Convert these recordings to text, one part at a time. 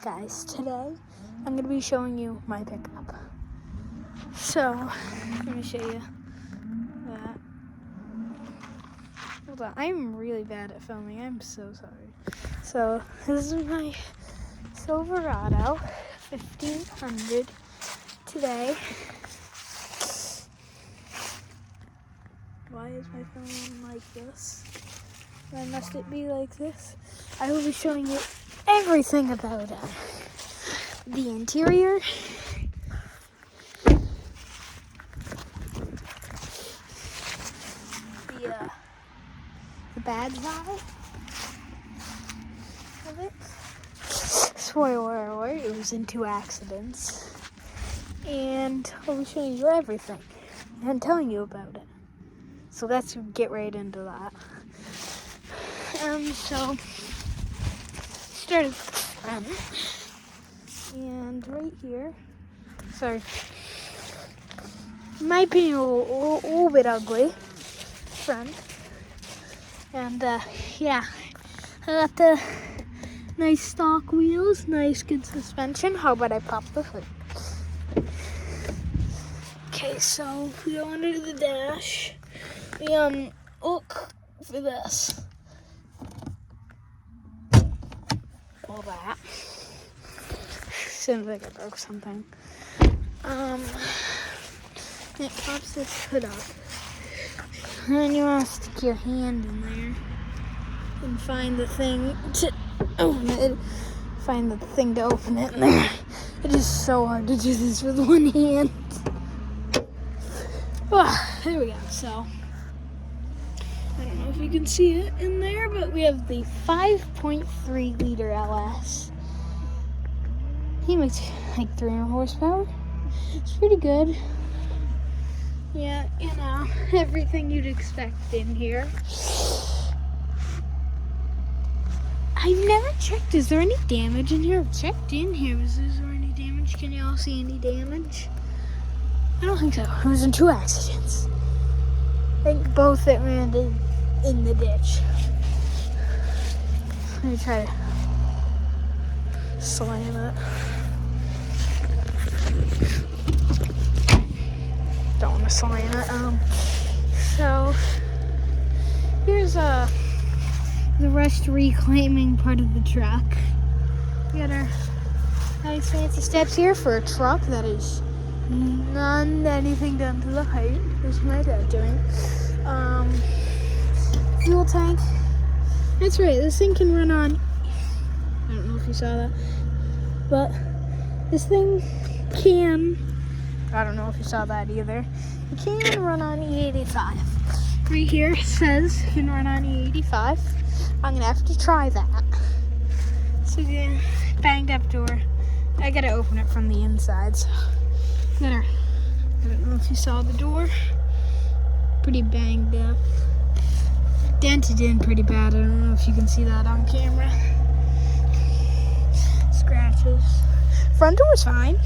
Guys, today I'm going to be showing you my pickup. So, let me show you that. Hold on, I'm really bad at filming. I'm so sorry. So, this is my Silverado 1500 today. Why is my phone like this? Why must it be like this? I will be showing you everything about it. The interior, the bad side of it. Spoiler alert, it was in 2 accidents. And I'll be showing you everything and telling you about it. So let's get right into that. So started with the front, and right here, sorry, might be a little bit ugly front, and yeah, I got the nice stock wheels, nice good suspension. How about I pop the hood? Okay, so we go under the dash. We look for this. All that. Seems like I broke something. It pops this hood up. And then you want to stick your hand in there and find the thing to open it. Find the thing to open it in there. It is so hard to do this with one hand. Oh, there we go. So, I don't know if you can see it in there, but we have the 5.3 liter LS. He makes like 300 horsepower. It's pretty good. Yeah, you know, everything you'd expect in here. I've never checked. Is there any damage in here? I've checked in here. Is there any damage? Can y'all see any damage? I don't think so. It was in 2 accidents. I think both that landed in the ditch. Let me try to slam it. Don't want to slam it. So here's the rust reclaiming part of the truck. We got our nice fancy steps here for a truck that is anything done to the height. There's my dad doing. Fuel tank. That's right, this thing can run on, I don't know if you saw that, but this thing can, I don't know if you saw that either, it can run on E85. Right here it says it can run on E85. I'm gonna have to try that. So yeah, banged up door. I gotta open it from the inside, so I don't know if you saw the door. Pretty banged up. Dented in pretty bad. I don't know if you can see that on camera. Scratches. Front door's fine.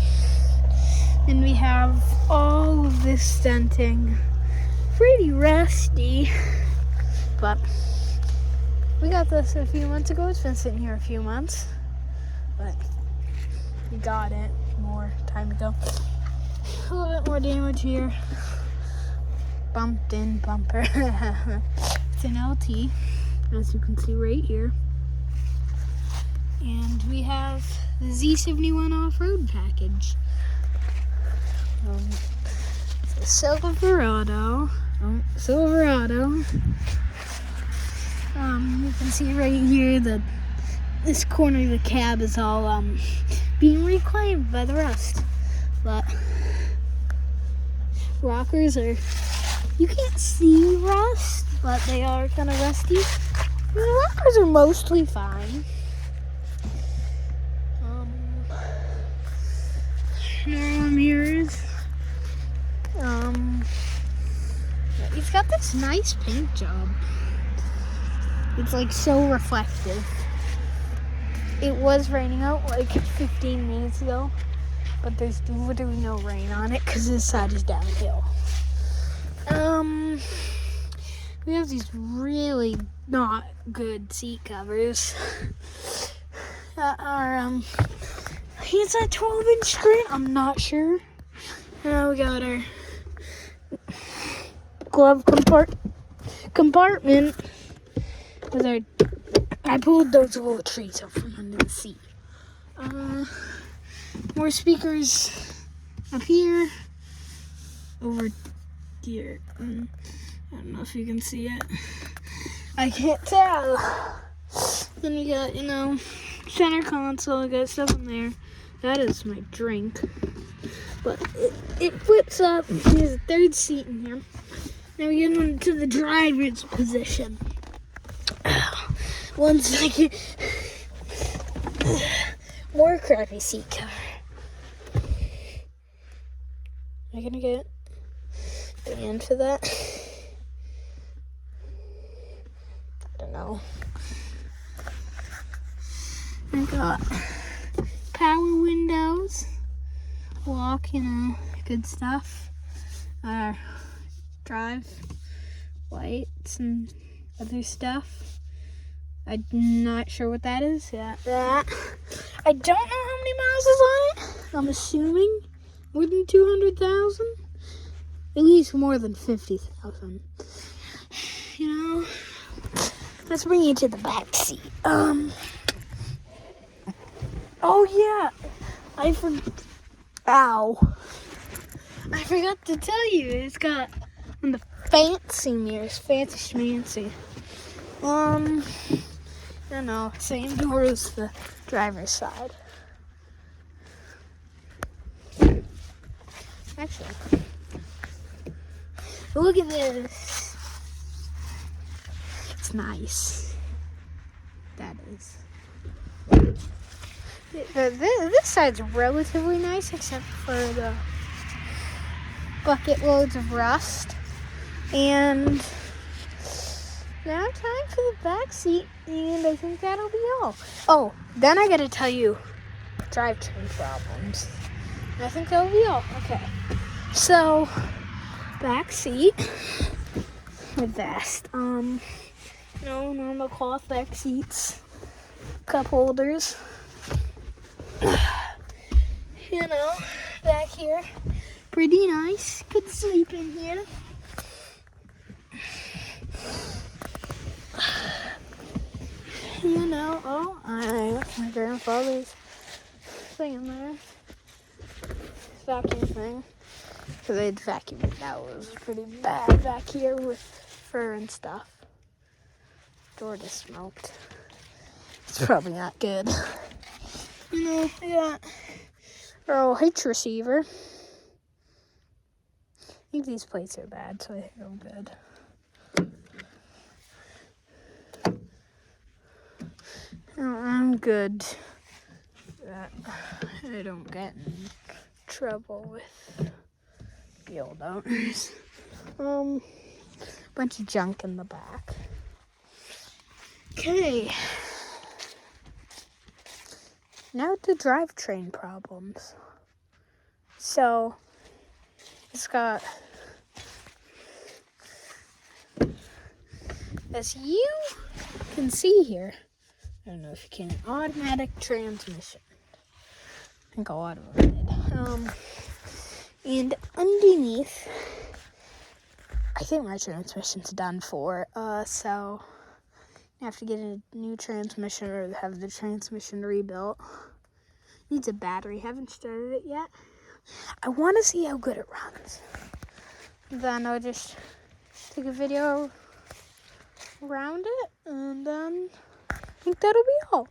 And we have all of this denting. Pretty rusty. But we got this a few months ago. It's been sitting here a few months. But we got it more time ago. A little bit more damage here. Bumped in bumper. It's an LT, as you can see right here. And we have the Z71 off-road package. The Silverado. You can see right here that this corner of the cab is all being reclaimed by the rust. But rockers are, you can't see rust, but they are kind of rusty. The rockers are mostly fine. Normal mirrors. It's got this nice paint job. It's like so reflective. It was raining out like 15 minutes ago, but there's literally no rain on it because this side is downhill. We have these really not good seat covers that are It's a 12-inch screen. I'm not sure. Now we got our glove compartment with our. I pulled those little trees up from under the seat. More speakers up here. Over here. I don't know if you can see it. I can't tell. Then we got, center console. We got stuff in there. That is my drink. But it flips up. There's a third seat in here. Now we get into the driver's position. 1 second. More crappy seat cover. Am I gonna get the end for that? I don't know. I got power windows, lock, good stuff. Drive lights and other stuff. I'm not sure what that is. Yeah, that. I don't know how many miles is on it. I'm assuming more than 200,000. At least more than 50,000. Let's bring you to the back seat. Oh yeah, I forgot to tell you. It's got the fancy mirrors, fancy schmancy. Same door as the driver's side. Actually, look at this. It's nice. That is. This side's relatively nice, except for the bucket loads of rust. And now time for the back seat, and I think that'll be all. Oh, then I gotta tell you drivetrain problems. And I think that'll be all. Okay. So, back seat with vest. Normal cloth back seats, cup holders. Back here, pretty nice. Could sleep in here. I left my grandfather's thing in there. Vacuum thing. So they'd vacuum it out. It was pretty bad back here with fur and stuff. Door just smoked. It's probably not good. I got our old hitch receiver. I think these plates are bad, so I think I'm good. I'm good. I don't get in trouble with the old owners. Bunch of junk in the back. Okay. Now to drivetrain problems. So, it's got, as you can see here, I don't know if you can, automatic transmission. I think a lot of them did. And underneath, I think my transmission's done for, so I have to get a new transmission or have the transmission rebuilt. Needs a battery. Haven't started it yet. I want to see how good it runs. Then I'll just take a video around it, and then I think that'll be all.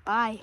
Bye.